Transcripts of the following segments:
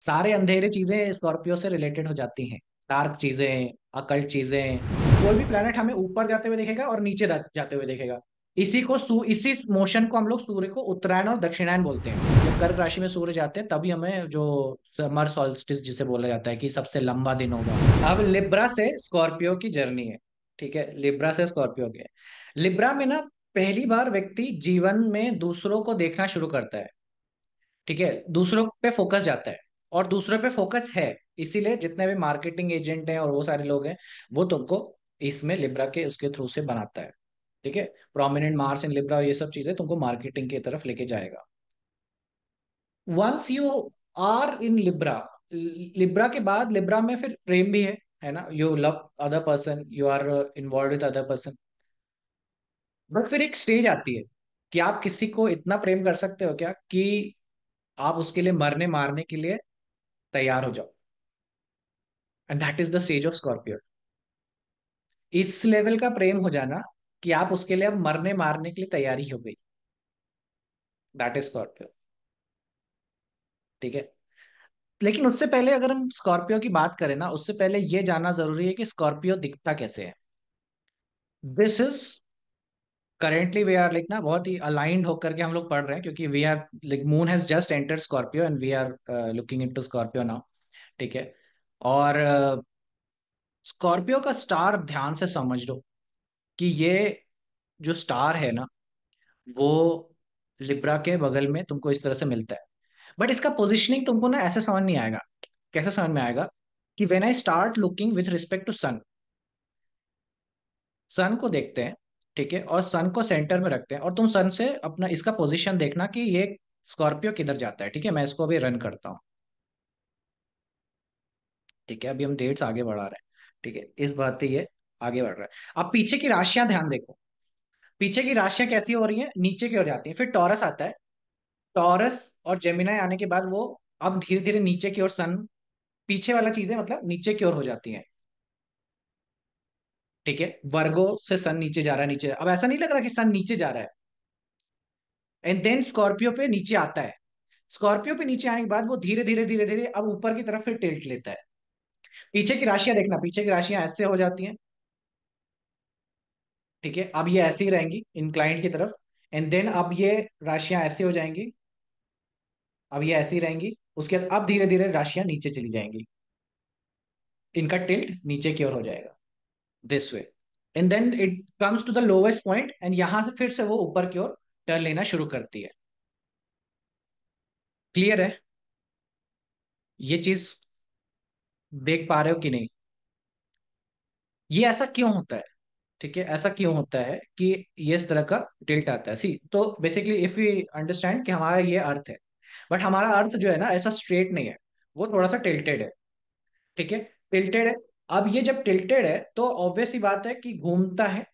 सारे अंधेरे चीजें स्कॉर्पियो से रिलेटेड हो जाती हैं। डार्क चीजें, अकल्ट चीजें। कोई भी प्लेनेट हमें ऊपर जाते हुए दिखेगा और नीचे जाते हुए दिखेगा। इसी मोशन को हम लोग सूर्य को उत्तरायण और दक्षिणायन बोलते हैं। जब कर्क राशि में सूर्य जाते हैं तभी हमें जो समर सॉल्स्टिस जिसे बोला जाता है कि सबसे लंबा दिन होगा। अब लिब्रा से स्कॉर्पियो की जर्नी है। ठीक है, लिब्रा से स्कॉर्पियो के। लिब्रा में ना पहली बार व्यक्ति जीवन में दूसरों को देखना शुरू करता है। ठीक है, दूसरों पे फोकस जाता है और दूसरों पे फोकस है। इसीलिए जितने भी मार्केटिंग एजेंट हैं और वो सारे लोग हैं, वो तुमको इसमें लिब्रा के उसके थ्रू से बनाता है। ठीक है, प्रोमिनेंट मार्स इन लिब्रा और ये सब चीजें तुमको मार्केटिंग की तरफ लेके जाएगा। Once you are in Libra, Libra के बाद लिब्रा में फिर प्रेम भी है ना, you love other person, you are involve with other person. But फिर एक स्टेज आती है कि आप किसी को इतना प्रेम कर सकते हो क्या कि आप उसके लिए मरने मारने के लिए तैयार हो जाओ। And that is the stage of Scorpio. इस लेवल का प्रेम हो जाना कि आप उसके लिए अब मरने मारने के लिए तैयारी हो गई, दैट इज स्कॉर्पियो। ठीक है, लेकिन उससे पहले अगर हम स्कॉर्पियो की बात करें ना, उससे पहले ये जानना जरूरी है कि स्कॉर्पियो दिखता कैसे है। This is currently we are like ना बहुत ही अलाइंड होकर के हम लोग पढ़ रहे हैं, क्योंकि we are like moon has just entered Scorpio and we are looking into Scorpio now. ठीक है, और स्कॉर्पियो का स्टार ध्यान से समझ लो कि ये जो स्टार है ना, वो लिब्रा के बगल में तुमको इस तरह से मिलता है। बट इसका पोजिशनिंग तुमको ना ऐसे समझ नहीं आएगा। कैसे समझ में आएगा कि when I start looking with respect to son, son को देखते हैं। ठीक है, और सन को सेंटर में रखते हैं और तुम सन से अपना इसका पोजीशन देखना कि ये स्कॉर्पियो किधर जाता है। ठीक है, मैं इसको अभी रन करता हूँ। ठीक है, अभी हम डेट्स आगे बढ़ा रहे हैं। ठीक है, इस बात से ये आगे बढ़ रहा है। अब पीछे की राशियां ध्यान देखो। पीछे की राशियां कैसी हो रही हैं, नीचे की ओर जाती हैं। फिर टॉरस आता है। टॉरस और जेमिनाई आने के बाद वो अब धीरे धीरे नीचे की ओर सन, पीछे वाला चीजें मतलब नीचे की ओर हो जाती हैं। ठीक है, वर्गो से सन नीचे जा रहा है, नीचे। अब ऐसा नहीं लग रहा कि सन नीचे जा रहा है। एंड देन स्कॉर्पियो पे नीचे आता है। स्कॉर्पियो पे नीचे आने के बाद वो धीरे धीरे धीरे धीरे अब ऊपर की तरफ फिर टिल्ट लेता है। पीछे की राशियां देखना, पीछे की राशियां ऐसे हो जाती हैं। ठीक है, अब ये ऐसे ही रहेंगी इंक्लाइंड की तरफ। एंड देन अब ये राशियां ऐसे हो जाएंगी। अब ये ऐसी रहेंगी, उसके बाद अब धीरे धीरे राशियां नीचे चली जाएंगी। इनका टिल्ट नीचे की ओर हो जाएगा, this way. And then it comes to the lowest point and यहां से फिर से वो ऊपर की ओर टर्न लेना शुरू करती है। क्लियर है ये चीज? देख पा रहे हो कि नहीं? ये ऐसा क्यों होता है? ठीक है, ऐसा क्यों होता है कि ये इस तरह का टिल्ट आता है? सी तो बेसिकली इफ वी अंडरस्टैंड कि हमारा ये अर्थ है, बट हमारा अर्थ जो है ना ऐसा स्ट्रेट नहीं है, वो थोड़ा सा टिल्टेड है। ठीक है, टिल्टेड है। अब ये जब टिल्टेड है तो ऑब्वियस सी बात है कि घूमता है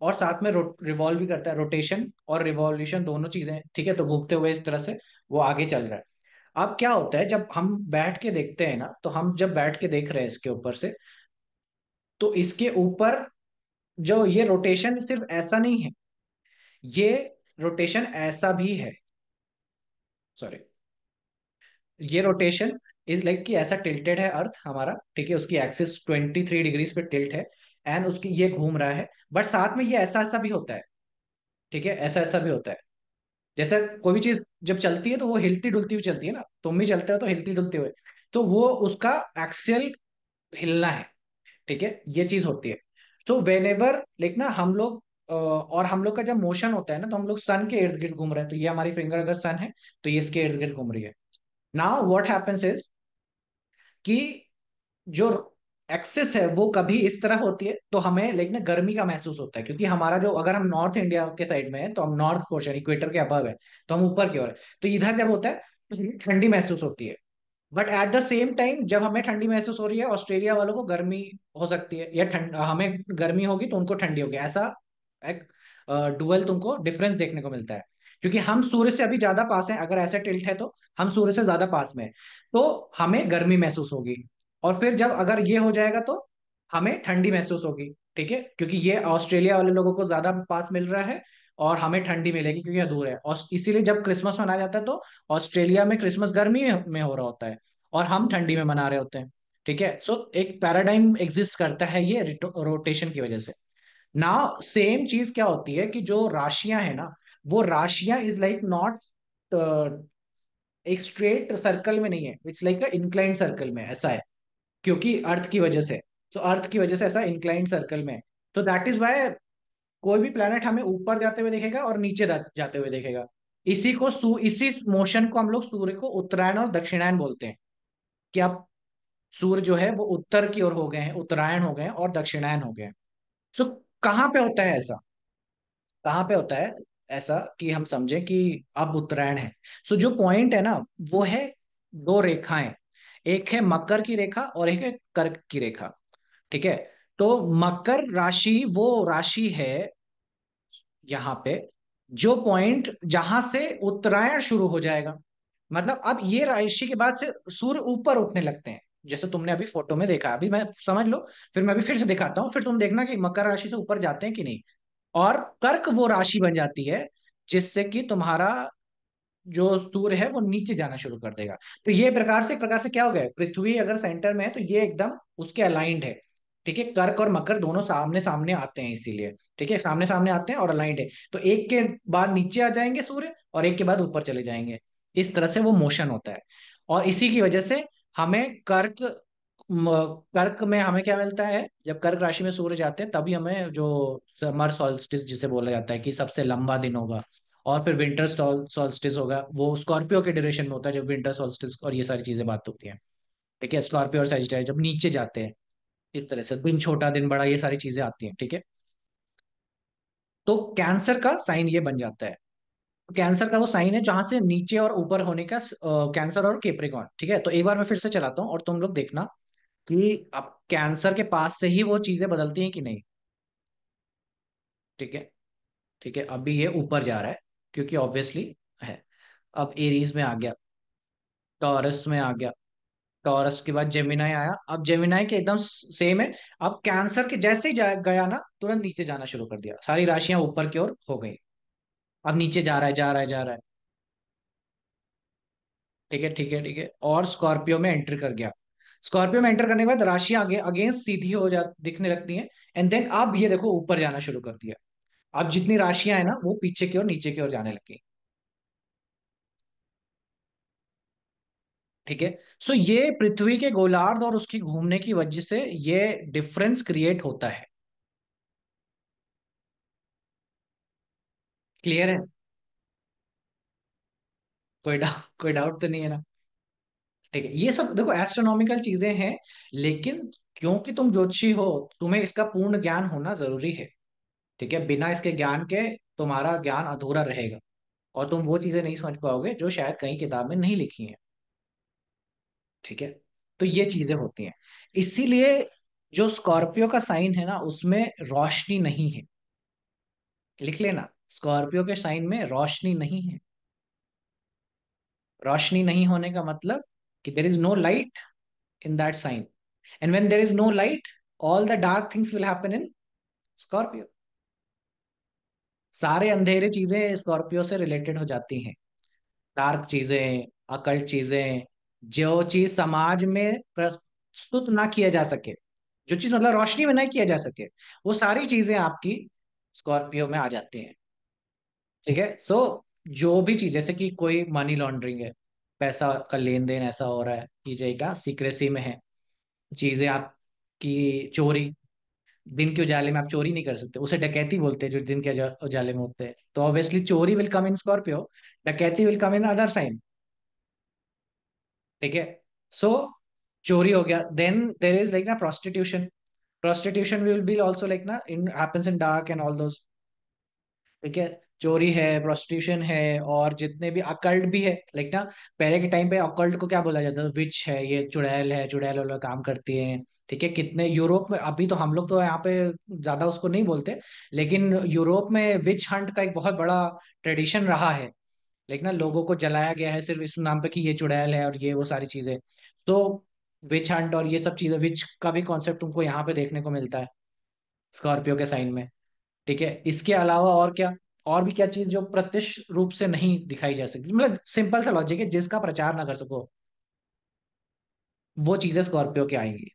और साथ में रिवॉल्व भी करता है। रोटेशन और रिवॉल्यूशन दोनों चीजें, ठीक है, तो घूमते हुए इस तरह से वो आगे चल रहा है। अब क्या होता है जब हम बैठ के देखते हैं ना, तो हम जब बैठ के देख रहे हैं इसके ऊपर से, तो इसके ऊपर जो ये रोटेशन सिर्फ ऐसा नहीं है, ये रोटेशन ऐसा भी है। सॉरी, ये रोटेशन इज लाइक कि ऐसा टिल्टेड है अर्थ हमारा। ठीक है, उसकी एक्सिस 23 डिग्रीज पे टिल्ट है एंड उसकी ये घूम रहा है। बट साथ में ये ऐसा ऐसा भी होता है। ठीक है, ऐसा ऐसा भी होता है। जैसे कोई भी चीज जब चलती है तो वो हिलती डुलती हुई चलती है ना, तुम भी चलते हो तो हिलती डुलते हुए, तो वो उसका एक्सियल हिलना है। ठीक है, ये चीज होती है। तो वेन एवर लाइक ना हम लोग और हम लोग का जब मोशन होता है ना, तो हम लोग सन के इर्द गिर्द घूम रहे हैं। तो ये हमारी फिंगर अगर सन है तो ये इसके इर्द गिर्द घूम रही है। नाउ व्हाट हैपेंस इज कि जो एक्सिस है वो कभी इस तरह होती है तो हमें लेकिन गर्मी का महसूस होता है, क्योंकि हमारा जो, अगर हम नॉर्थ इंडिया के साइड में है तो हम नॉर्थ पोर्शन इक्वेटर के अबव है, तो हम ऊपर की ओर है। तो इधर जब होता है तो ठंडी महसूस होती है। But at the same time जब हमें ठंडी महसूस हो रही है, ऑस्ट्रेलिया वालों को गर्मी हो सकती है, या ठंड हमें गर्मी होगी तो उनको ठंडी होगी। ऐसा एक डुअल तुमको डिफरेंस देखने को मिलता है, क्योंकि हम सूर्य से अभी ज्यादा पास हैं। अगर ऐसे टिल्ट है तो हम सूर्य से ज्यादा पास में हैं, तो हमें गर्मी महसूस होगी। और फिर जब अगर ये हो जाएगा तो हमें ठंडी महसूस होगी। ठीक है, क्योंकि ये ऑस्ट्रेलिया वाले लोगों को ज्यादा पास मिल रहा है और हमें ठंडी मिलेगी क्योंकि ये दूर है। और इसीलिए जब क्रिसमस मनाया जाता है तो ऑस्ट्रेलिया में क्रिसमस गर्मी में हो रहा होता है, और हम ठंडी में मना रहे होते हैं। ठीक है, सो एक पैराडाइम एग्जिस्ट करता है ये रोटेशन की वजह से। ना सेम चीज क्या होती है कि जो राशियां है ना, वो राशियां इज लाइक नॉट एक स्ट्रेट सर्कल में नहीं है, it's like a inclined circle में ऐसा है, क्योंकि अर्थ की वजह से। तो अर्थ की वजह से ऐसा इंक्लाइंड सर्कल में है। तो दैट इज वाई कोई भी प्लेनेट हमें ऊपर जाते हुए देखेगा और नीचे जाते हुए देखेगा। इसी मोशन को हम लोग सूर्य को उत्तरायण और दक्षिणायन बोलते हैं। कि अब सूर्य जो है वो उत्तर की ओर हो गए हैं, उत्तरायण हो गए हैं और दक्षिणायन हो गए हैं। सो कहाँ पे होता है ऐसा? कहाँ पे होता है ऐसा कि हम समझे कि अब उत्तरायण है? सो जो पॉइंट है ना, वो है दो रेखाएं। एक है मकर की रेखा और एक है कर्क की रेखा। ठीक है, तो मकर राशि वो राशि है यहाँ पे, जो पॉइंट जहां से उत्तरायण शुरू हो जाएगा। मतलब अब ये राशि के बाद से सूर्य ऊपर उठने लगते हैं, जैसे तुमने अभी फोटो में देखा। अभी मैं समझ लो, फिर मैं अभी फिर से दिखाता हूँ, फिर तुम देखना कि मकर राशि से ऊपर जाते हैं कि नहीं। और कर्क वो राशि बन जाती है जिससे कि तुम्हारा जो सूर्य है वो नीचे जाना शुरू कर देगा। तो ये प्रकार से, एक प्रकार से क्या हो गया, पृथ्वी अगर सेंटर में है तो ये एकदम उसके अलाइंड है। ठीक है, कर्क और मकर दोनों सामने सामने आते हैं इसीलिए। ठीक है, सामने सामने आते हैं और अलाइंड है। तो एक के बाद नीचे आ जाएंगे सूर्य और एक के बाद ऊपर चले जाएंगे। इस तरह से वो मोशन होता है। और इसी की वजह से हमें कर्क में हमें क्या मिलता है, जब कर्क राशि में सूर्य जाते हैं तभी हमें जो समर सॉल्स्टिस जिसे बोला जाता है कि सबसे लंबा दिन होगा। और फिर विंटर सॉल्स्टिस होगा, वो स्कॉर्पियो के ड्यूरेशन में होता है जब विंटर सॉल्स्टिस और ये सारी चीजें बात होती हैं। ठीक है, स्कॉर्पियो और सैजिटेरियस जब नीचे जाते हैं, इस तरह से दिन छोटा दिन बड़ा ये सारी चीजें आती हैं। ठीक है, तो कैंसर का साइन ये बन जाता है। तो कैंसर का वो साइन है जहां से नीचे और ऊपर होने का, कैंसर और केप्रिकॉन। ठीक है, तो एक बार मैं फिर से चलाता हूँ और तुम लोग देखना कि अब कैंसर के पास से ही वो चीजें बदलती हैं कि नहीं। ठीक है, ठीक है, अभी ये ऊपर जा रहा है क्योंकि ऑब्वियसली है। अब एरीज में आ गया, टॉरस में आ गया, टॉरस के बाद जेमिनाई आया, अब जेमिनाई के एकदम सेम है। अब कैंसर के जैसे ही गया ना, तुरंत नीचे जाना शुरू कर दिया, सारी राशियां ऊपर की ओर हो गई। अब नीचे जा रहा है, जा रहा है, जा रहा है। ठीक है, ठीक है, ठीक है, और स्कॉर्पियो में एंटर कर गया। स्कॉर्पियो में एंटर करने के बाद राशियां आगे अगेंस्ट सीधी हो जा दिखने लगती हैं। एंड देन अब ये देखो ऊपर जाना शुरू कर दिया। अब जितनी राशियां है ना वो पीछे की ओर, नीचे की ओर जाने लगी। ठीक है, सो ये पृथ्वी के गोलार्ध और उसकी घूमने की वजह से ये डिफरेंस क्रिएट होता है। क्लियर है? कोई डाउट तो नहीं है ना? ठीक है, ये सब देखो एस्ट्रोनॉमिकल चीजें हैं, लेकिन क्योंकि तुम ज्योतिषी हो, तुम्हें इसका पूर्ण ज्ञान होना जरूरी है। ठीक है, बिना इसके ज्ञान के तुम्हारा ज्ञान अधूरा रहेगा और तुम वो चीजें नहीं समझ पाओगे जो शायद कहीं किताब में नहीं लिखी हैं। ठीक है, तो ये चीजें होती हैं। इसीलिए जो स्कॉर्पियो का साइन है ना, उसमें रोशनी नहीं है। लिख लेना, स्कॉर्पियो के साइन में रोशनी नहीं है। रोशनी नहीं होने का मतलब कि there is no light in that sign. And when there is no light, all the dark things will happen in Scorpio. सारे अंधेरे चीजें स्कॉर्पियो से रिलेटेड हो जाती हैं। डार्क चीजें, अकल्ट चीजें, जो चीज समाज में प्रस्तुत ना किया जा सके, जो चीज मतलब रोशनी में नहीं किया जा सके, वो सारी चीजें आपकी स्कॉर्पियो में आ जाती हैं। ठीक है, सो जो भी चीज जैसे कि कोई मनी लॉन्ड्रिंग है, पैसा का लेन देन ऐसा हो रहा है कि जगह सीक्रेसी में है, चीजें आपकी चोरी, दिन के उजाले में आप चोरी नहीं कर सकते, उसे डकैती बोलते हैं जो दिन के उजाले में होते हैं। तो ऑब्वियसली चोरी विल कम इन स्कॉर्पियो, डकैती will come in other sign. ठीक है, सो चोरी हो गया, देन देर इज लाइक ना prostitution. Prostitution will be also like ना in happens in dark and all those. ठीक है, चोरी है, प्रोस्टिट्यूशन है, और जितने भी अकल्ट भी है लाइक ना, पहले के टाइम पे अकल्ट को क्या बोला जाता था, विच है, ये चुड़ैल है, चुड़ैल वाला काम करती है। ठीक है, कितने यूरोप में, अभी तो हम लोग तो यहाँ पे ज्यादा उसको नहीं बोलते, लेकिन यूरोप में विच हंट का एक बहुत बड़ा ट्रेडिशन रहा है। लेकिन ना लोगों को जलाया गया है सिर्फ इस नाम पे कि ये चुड़ैल है और ये वो सारी चीजें। तो विच हंट और ये सब चीजें, विच का भी कॉन्सेप्ट तुमको यहाँ पे देखने को मिलता है स्कॉर्पियो के साइन में। ठीक है, इसके अलावा और क्या, और भी क्या चीज जो प्रत्यक्ष रूप से नहीं दिखाई जा सकती, मतलब सिंपल सा लॉजिक है जिसका प्रचार ना कर सको। वो चीजें स्कॉर्पियो के आएंगी।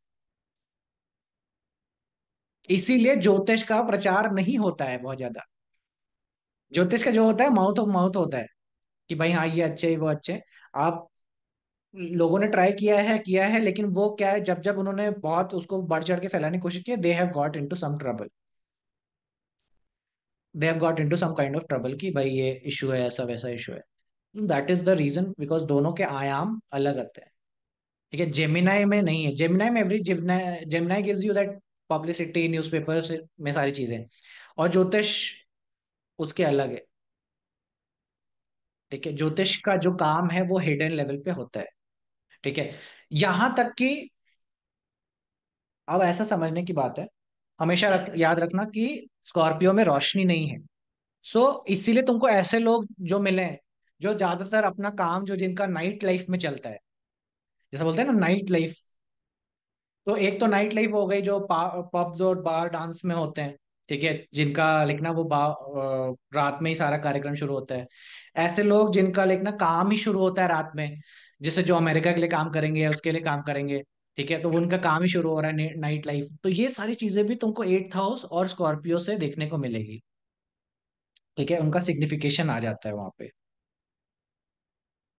इसीलिए ज्योतिष का प्रचार नहीं होता है बहुत ज्यादा। ज्योतिष का जो होता है माउथ ऑफ माउथ होता है कि भाई हाँ ये अच्छे है वो अच्छे हैं। आप लोगों ने ट्राई किया है, लेकिन वो क्या है, जब जब उन्होंने बहुत उसको बढ़ चढ़ के फैलाने की कोशिश की, they have got into some trouble. They have got into some kind of trouble कि भाई ये इशू है, ऐसा वैसा इशू है। That is the reason, because दोनों के आयाम अलग आते हैं। ठीक है, जेमिनाई में नहीं है। जेमिनाई में every Gemini Gemini gives you that publicity, newspapers में सारी चीजें। और ज्योतिष उसके अलग है। ठीक है, ज्योतिष का जो काम है वो हिडन लेवल पे होता है। ठीक है, यहां तक कि अब ऐसा समझने की बात है, हमेशा याद रखना कि स्कॉर्पियो में रोशनी नहीं है। इसीलिए तुमको ऐसे लोग जो मिले हैं, जो ज्यादातर अपना काम, जो जिनका नाइट लाइफ में चलता है, जैसा बोलते हैं ना नाइट लाइफ। तो एक तो नाइट लाइफ हो गई जो पब्स और बार डांस में होते हैं। ठीक है, जिनका लिखना वो रात में ही सारा कार्यक्रम शुरू होता है। ऐसे लोग जिनका लिखना काम ही शुरू होता है रात में, जैसे जो अमेरिका के लिए काम करेंगे या उसके लिए काम करेंगे। ठीक है, तो वो उनका काम ही शुरू हो रहा है नाइट लाइफ। तो ये सारी चीजें भी तुमको एट्थ हाउस और स्कॉर्पियो से देखने को मिलेगी। ठीक है, उनका सिग्निफिकेशन आ जाता है वहां पे।